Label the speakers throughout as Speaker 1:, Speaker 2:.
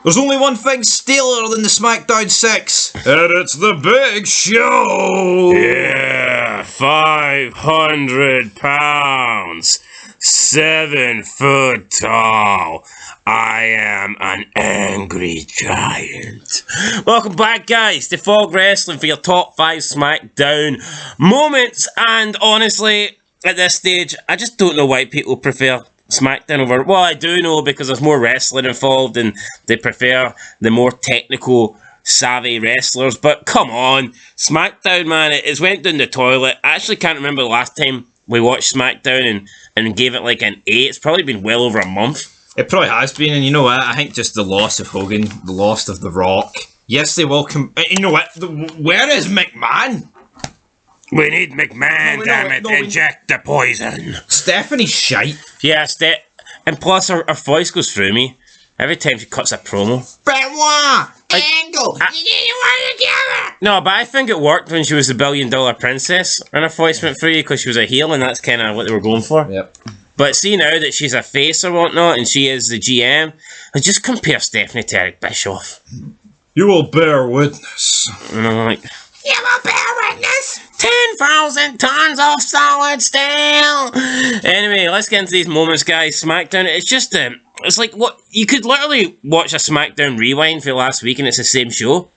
Speaker 1: There's only one thing steeler than the SmackDown 6, and it's the Big Show!
Speaker 2: Yeah, 500 pounds, 7 foot tall. I am an angry giant. Welcome back, guys, to Fog Wrestling for your top 5 SmackDown moments. And honestly, at this stage, I just don't know why people prefer SmackDown over... Well, I do know, because there's more wrestling involved and they prefer the more technical, savvy wrestlers. But come on, SmackDown, man, it's went down the toilet. I actually can't remember the last time we watched SmackDown and gave it like an 8. It's probably been well over a month.
Speaker 1: It probably has been, and you know what? I think just the loss of Hogan, the loss of The Rock. Yes, they will come... You know what? Where is McMahon?
Speaker 2: We need McMahon, damn it. Inject the poison.
Speaker 1: Stephanie's shite.
Speaker 2: Yeah, and plus her voice goes through me every time she cuts a promo.
Speaker 1: Benoit! Angle!
Speaker 2: No, but I think it worked when she was the $1 billion princess and her voice went through you because she was a heel, and that's kind of what they were going for.
Speaker 1: Yep.
Speaker 2: But see now that she's a face or whatnot and she is the GM, I just compare Stephanie to Eric Bischoff.
Speaker 1: You will bear witness.
Speaker 2: And I'm like, you will bear witness? 10,000 tons of solid steel. Anyway, let's get into these moments, guys. SmackDown, it's just it's like what you could literally watch a SmackDown rewind for last week and it's the same show.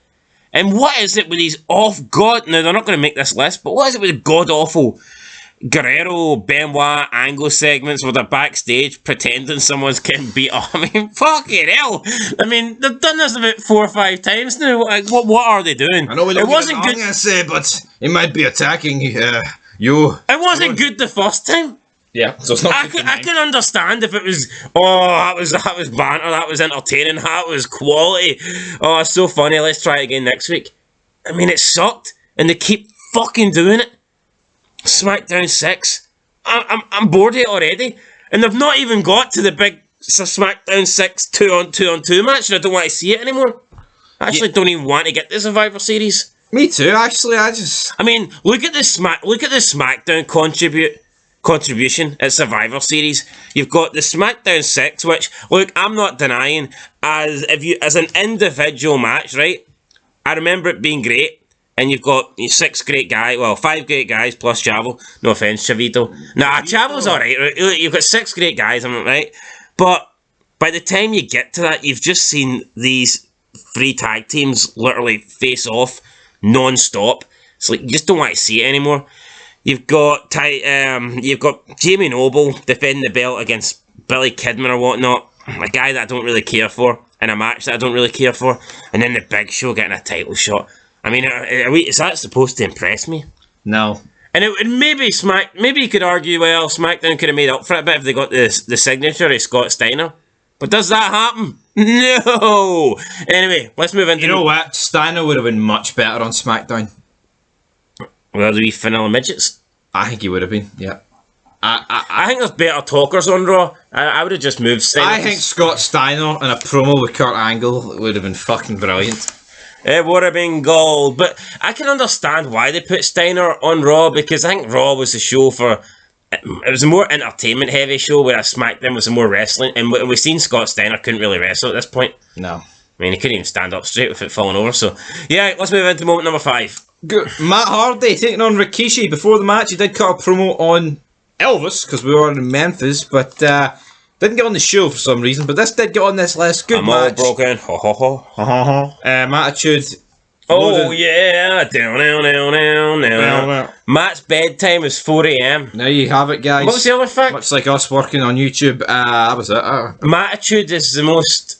Speaker 2: And what is it with these now they're not going to make this list, but what is it with the god awful Guerrero, Benoit, Angle segments where they're backstage pretending someone's getting beat up? I mean, fucking hell. I mean, they've done this about 4 or 5 times now. Like, what are they doing?
Speaker 1: I know
Speaker 2: it wasn't good.
Speaker 1: But it might be attacking you.
Speaker 2: It wasn't good the first time.
Speaker 1: Yeah, so it's not.
Speaker 2: I can understand if it was. Oh, that was banter. That was entertaining. That was quality. Oh, it's so funny. Let's try it again next week. I mean, it sucked, and they keep fucking doing it. SmackDown 6. I'm bored of it already. And they've not even got to the big SmackDown 6 2-on-2 match, and I don't want to see it anymore. I actually don't even want to get the Survivor Series.
Speaker 1: Me too, actually. I mean,
Speaker 2: look at the SmackDown contribution at Survivor Series. You've got the SmackDown 6, which, look, I'm not denying, as an individual match, right? I remember it being great. And you've got 5 great guys plus Chavo. No offense, Chavito. Nah, Chavo's alright. You've got 6 great guys, am I right? But by the time you get to that, you've just seen these 3 tag teams literally face off non-stop. It's like, you just don't want to see it anymore. You've got Jamie Noble defending the belt against Billy Kidman or whatnot. A guy that I don't really care for. In a match that I don't really care for. And then the Big Show getting a title shot. I mean, is that supposed to impress me?
Speaker 1: No.
Speaker 2: And maybe you could argue, well, SmackDown could have made up for it a bit if they got the signature of Scott Steiner. But does that happen? No! Anyway, let's move into...
Speaker 1: You know what? Steiner would have been much better on SmackDown.
Speaker 2: Well, the wee vanilla midgets?
Speaker 1: I think he would have been, yeah.
Speaker 2: I think there's better talkers on Raw. I would have just moved Steiner.
Speaker 1: I think Scott Steiner in a promo with Kurt Angle would have been fucking brilliant.
Speaker 2: It would have been gold, but I can understand why they put Steiner on Raw, because I think Raw was the show for... It was a more entertainment-heavy show, whereas SmackDown was a more wrestling, and we've seen Scott Steiner couldn't really wrestle at this point.
Speaker 1: No.
Speaker 2: I mean, he couldn't even stand up straight with it falling over, so... Yeah, let's move into moment number 5.
Speaker 1: Good. Matt Hardy taking on Rikishi. Before the match, he did cut a promo on Elvis, because we were in Memphis, but... didn't get on the show for some reason, but this did get on this list. Good match.
Speaker 2: I'm all broken. Ho ho ho.
Speaker 1: Ha ha ha. Attitude.
Speaker 2: Oh yeah. Down. Matt's bedtime is 4 AM.
Speaker 1: There you have it, guys.
Speaker 2: What's the other fact?
Speaker 1: Much like us working on YouTube. That was it.
Speaker 2: Mattitude is the most...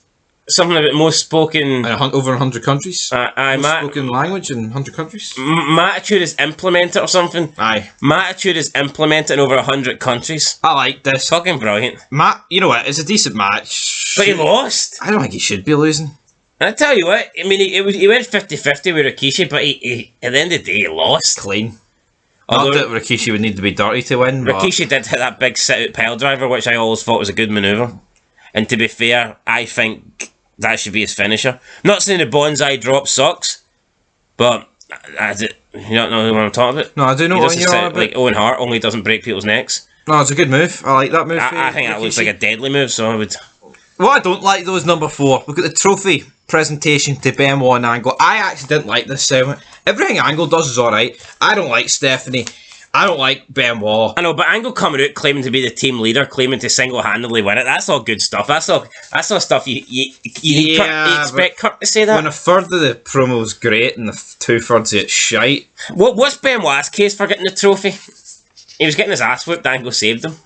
Speaker 2: Something about most spoken...
Speaker 1: over 100 countries.
Speaker 2: Most
Speaker 1: spoken language in 100 countries.
Speaker 2: Mattitude is implemented or something.
Speaker 1: Aye.
Speaker 2: Mattitude is implemented in over 100 countries.
Speaker 1: I like this.
Speaker 2: Fucking brilliant.
Speaker 1: Matt, you know what? It's a decent match.
Speaker 2: But he lost.
Speaker 1: I don't think he should be losing.
Speaker 2: I tell you what, I mean, he went 50-50 with Rikishi, but he at the end of the day, he lost.
Speaker 1: Clean. Not that Rikishi would need to be dirty to win.
Speaker 2: Rikishi did hit that big sit-out pile driver, which I always thought was a good manoeuvre. And to be fair, I think that should be his finisher. Not saying the bonsai drop sucks, but you don't know what I'm talking about?
Speaker 1: No, I do know what you're talking about.
Speaker 2: Like Owen Hart, only doesn't break people's necks.
Speaker 1: No, it's a good move. I like that move.
Speaker 2: I think that looks like a deadly move, so I would...
Speaker 1: What I don't like though is number 4. Look at the trophy presentation to Benoit and Angle. I actually didn't like this segment. Everything Angle does is alright. I don't like Stephanie. I don't like Benoit.
Speaker 2: I know, but Angle coming out claiming to be the team leader, claiming to single-handedly win it, that's all good stuff. That's all stuff you expect Kurt to say that.
Speaker 1: When a third of the promo's great and the 2/3 of it's shite.
Speaker 2: What's Benoit's case for getting the trophy? He was getting his ass whipped, Angle saved him.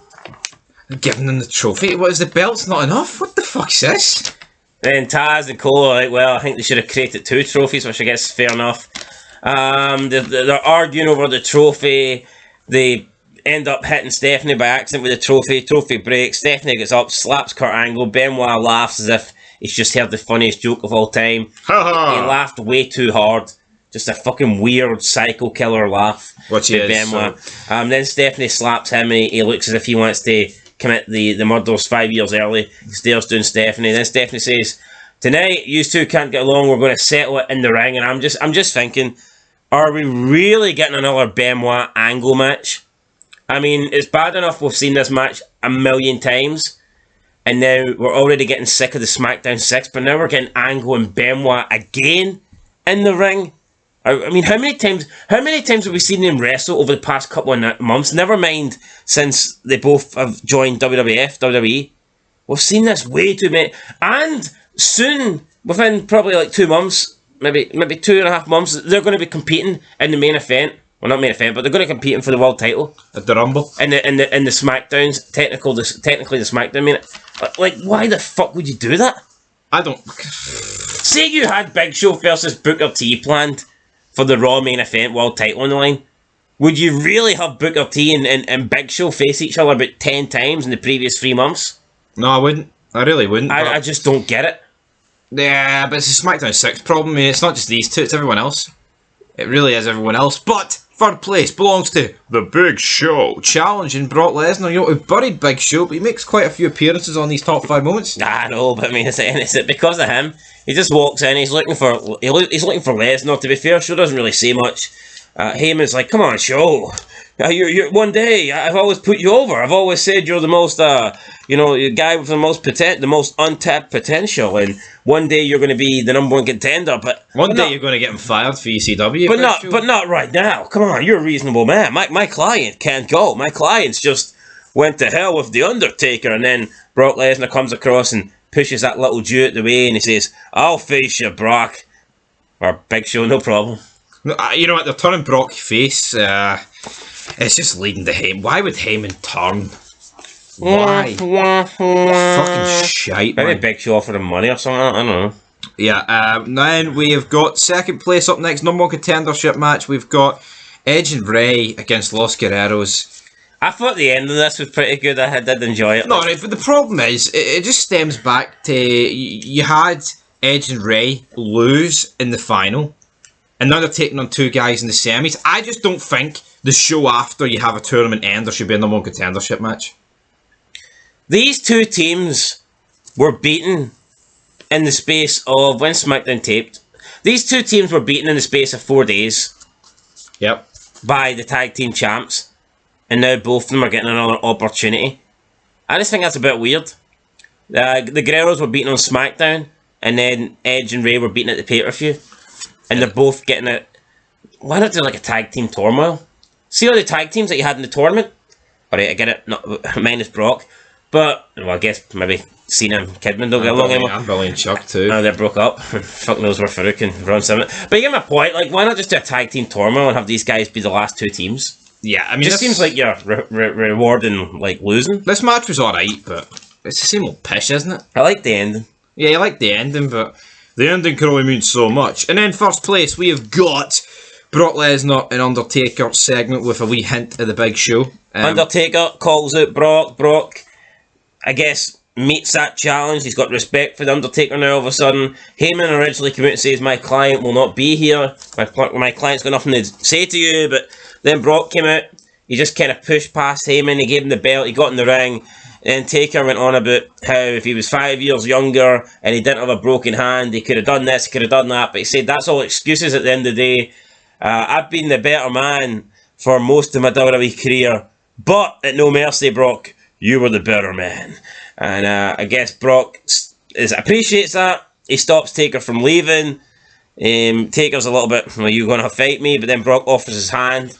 Speaker 1: Giving them the trophy? What, is the belt's not enough? What the fuck's this?
Speaker 2: Then Taz and Cole are like, well, I think they should have created 2 trophies, which I guess is fair enough. They're arguing over the trophy. They end up hitting Stephanie by accident with the trophy. Trophy breaks. Stephanie gets up, slaps Kurt Angle. Benoit laughs as if he's just heard the funniest joke of all time. He laughed way too hard. Just a fucking weird psycho killer laugh.
Speaker 1: Which he is,
Speaker 2: Benoit. Then Stephanie slaps him and he looks as if he wants to commit the murders 5 years early. He stares down Stephanie. Then Stephanie says, tonight, you two can't get along. We're going to settle it in the ring. And I'm just thinking, are we really getting another Benoit Angle match? I mean, it's bad enough we've seen this match a million times. And now we're already getting sick of the SmackDown 6. But now we're getting Angle and Benoit again in the ring. I mean, how many times have we seen them wrestle over the past couple of months? Never mind since they both have joined WWE. We've seen this way too many. And soon, within probably like 2 months, maybe 2.5 months, they're going to be competing in the main event. Well, not main event, but they're going to compete for the world title
Speaker 1: at the Rumble.
Speaker 2: In the SmackDowns, technically the SmackDown main. Like, why the fuck would you do that?
Speaker 1: I don't.
Speaker 2: Say you had Big Show versus Booker T planned for the Raw main event world title on the line. Would you really have Booker T and Big Show face each other about 10 times in the previous 3 months?
Speaker 1: No, I wouldn't. I really wouldn't.
Speaker 2: I just don't get it.
Speaker 1: Yeah, but it's a SmackDown 6 problem. I mean, it's not just these two, it's everyone else. It really is everyone else. But third place belongs to The Big Show, challenging Brock Lesnar. You know, we buried Big Show, but he makes quite a few appearances on these top 5 moments.
Speaker 2: I know, but I mean, is it because of him? He just walks in, he's looking for Lesnar. To be fair, Show doesn't really say much. Heyman's like, come on, Show. You're one day, I've always put you over. I've always said you're the most, guy with the most untapped potential. And one day you're going to be the number 1 contender. But
Speaker 1: one day you're going to get him fired for ECW.
Speaker 2: But not right now. Come on, you're a reasonable man. My client can't go. My client's just went to hell with the Undertaker. And then Brock Lesnar comes across and pushes that little Jew out the way, and he says, I'll face you, Brock. Or Big Show, no problem.
Speaker 1: You know what, they're turning Brock face. It's just leading to Heyman. Why would Heyman turn? Why? Fucking shite, man.
Speaker 2: Maybe Big Show offered him money or something, I don't know.
Speaker 1: Yeah, then we've got second place up next, number 1 contendership match. We've got Edge and Rey against Los Guerreros.
Speaker 2: I thought the end of this was pretty good. I did enjoy it.
Speaker 1: No, right, but the problem is, it just stems back to you had Edge and Rey lose in the final, and now they're taking on 2 guys in the semis. I just don't think the show after you have a tournament end there should be a number 1 contendership match.
Speaker 2: These 2 teams were beaten in the space of, when SmackDown taped, these 2 teams were beaten in the space of 4 days.
Speaker 1: Yep.
Speaker 2: By the tag team champs. And now both of them are getting another opportunity. I just think that's a bit weird. The Guerreros were beaten on SmackDown, and then Edge and Rey were beaten at the pay-per-view. And they're both getting it. Why not do like a tag team turmoil? See all the tag teams that you had in the tournament? Alright, I get it, not minus Brock. But, well, I guess maybe Cena and Kidman don't get along anymore.
Speaker 1: And Billy and Chuck too.
Speaker 2: No, they're broke up. Fuck knows where Farouk and Ron Simmons. But you get my point, like, why not just do a tag team turmoil and have these guys be the last 2 teams?
Speaker 1: Yeah, I mean,
Speaker 2: it just seems like you're rewarding, like, losing.
Speaker 1: This match was alright, but it's the same old pish, isn't it?
Speaker 2: I like the ending.
Speaker 1: Yeah, I like the ending, but the ending can only mean so much. And then first place, we have got Brock Lesnar and Undertaker segment with a wee hint of the Big Show.
Speaker 2: Undertaker calls out Brock. Brock, I guess, meets that challenge. He's got respect for the Undertaker now all of a sudden. Heyman originally came out and says, my client will not be here. My client's got nothing to say to you, but then Brock came out. He just kind of pushed past Heyman. He gave him the belt. He got in the ring. And Taker went on about how if he was 5 years younger and he didn't have a broken hand, he could have done this, he could have done that. But he said that's all excuses at the end of the day. I've been the better man for most of my WWE career. But at No Mercy, Brock, you were the better man. And I guess Brock appreciates that. He stops Taker from leaving. Taker's a little bit, well, you going to fight me? But then Brock offers his hand.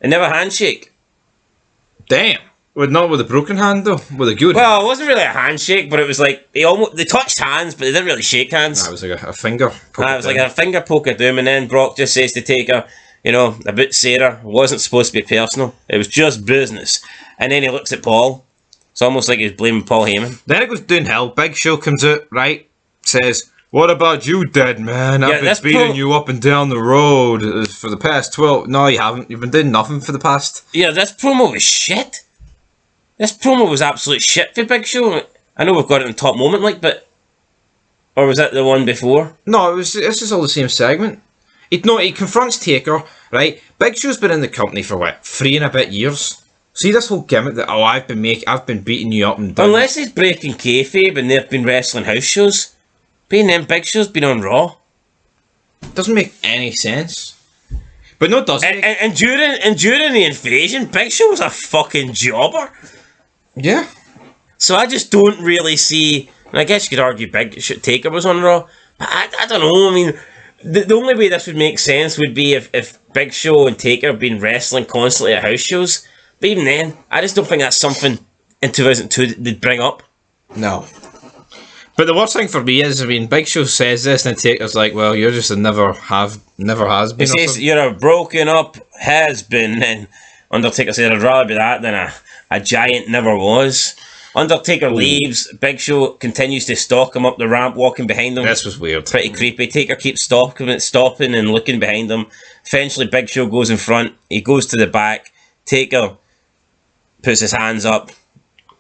Speaker 2: And never handshake.
Speaker 1: Damn. Well, not with a broken hand, though. With a good hand.
Speaker 2: Well, it wasn't really a handshake, but it was like, they touched hands, but they didn't really shake hands.
Speaker 1: That was like a finger poke.
Speaker 2: It was like a finger poke at him, and then Brock just says to Taker, you know, about Sarah, wasn't supposed to be personal. It was just business. And then he looks at Paul. It's almost like he's blaming Paul Heyman.
Speaker 1: Then it goes downhill. Big Show comes out, right? Says, "What about you, dead man? I've been beating you up and down the road for the past 12... No, you haven't. You've been doing nothing for the past...
Speaker 2: Yeah, this promo was shit. This promo was absolute shit for Big Show. I know we've got it in Top Moment, like, but... Or was that the one before?
Speaker 1: No, this is all the same segment. He confronts Taker, right? Big Show's been in the company for, what, 3 and a bit years? See this whole gimmick that, oh, I've been beating you up and down.
Speaker 2: Unless he's breaking kayfabe and they've been wrestling house shows. Being them Big Show's been on Raw.
Speaker 1: Doesn't make any sense. But no, it doesn't.
Speaker 2: And during the invasion, Big Show was a fucking jobber.
Speaker 1: Yeah.
Speaker 2: So I just don't really see... And I guess you could argue Big Show Taker was on Raw. But I don't know, I mean... The only way this would make sense would be if Big Show and Taker have been wrestling constantly at house shows. But even then, I just don't think that's something in 2002 they'd bring up.
Speaker 1: No. But the worst thing for me is, I mean, Big Show says this and Taker's like, well, you're just a never has been.
Speaker 2: He says you're a broken up has-been, and Undertaker said, I'd rather be that than a giant never was. Undertaker leaves, Big Show continues to stalk him up the ramp, walking behind him.
Speaker 1: This was weird.
Speaker 2: Pretty creepy. Taker keeps stopping and looking behind him. Eventually, Big Show goes in front, he goes to the back, Taker puts his hands up,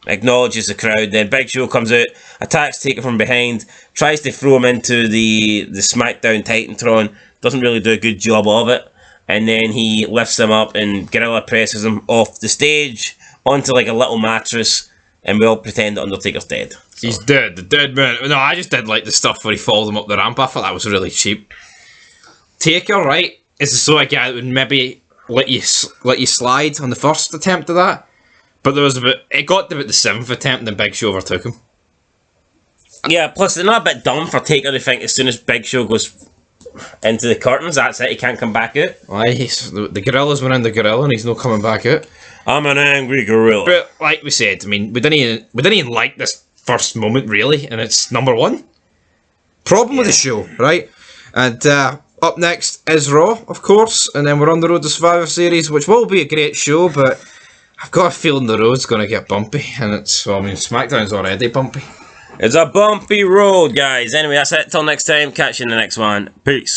Speaker 2: acknowledges the crowd, then Big Show comes out, attacks Taker from behind, tries to throw him into the SmackDown Titantron, doesn't really do a good job of it, and then he lifts him up and gorilla presses him off the stage onto like a little mattress, and we all pretend that Undertaker's dead. So.
Speaker 1: He's dead, the dead man. No, I just did like the stuff where he followed him up the ramp. I thought that was really cheap. Taker, right, is the sort of guy that would maybe let you slide on the first attempt of that. But it got to about the 7th attempt and then Big Show overtook him.
Speaker 2: Yeah, plus they're not a bit dumb for Taker to think as soon as Big Show goes into the curtains, that's it, he can't come back out.
Speaker 1: Aye, the gorillas went in the gorilla and he's not coming back out.
Speaker 2: I'm an angry gorilla.
Speaker 1: But like we said, I mean, we didn't even like this first moment really, and it's number 1. Problem with the show, right? And up next is Raw, of course, and then we're on the road to Survivor Series, which will be a great show, but I've got a feeling the road's going to get bumpy, and SmackDown's already bumpy.
Speaker 2: It's a bumpy road, guys. Anyway, that's it. Till next time. Catch you in the next one. Peace.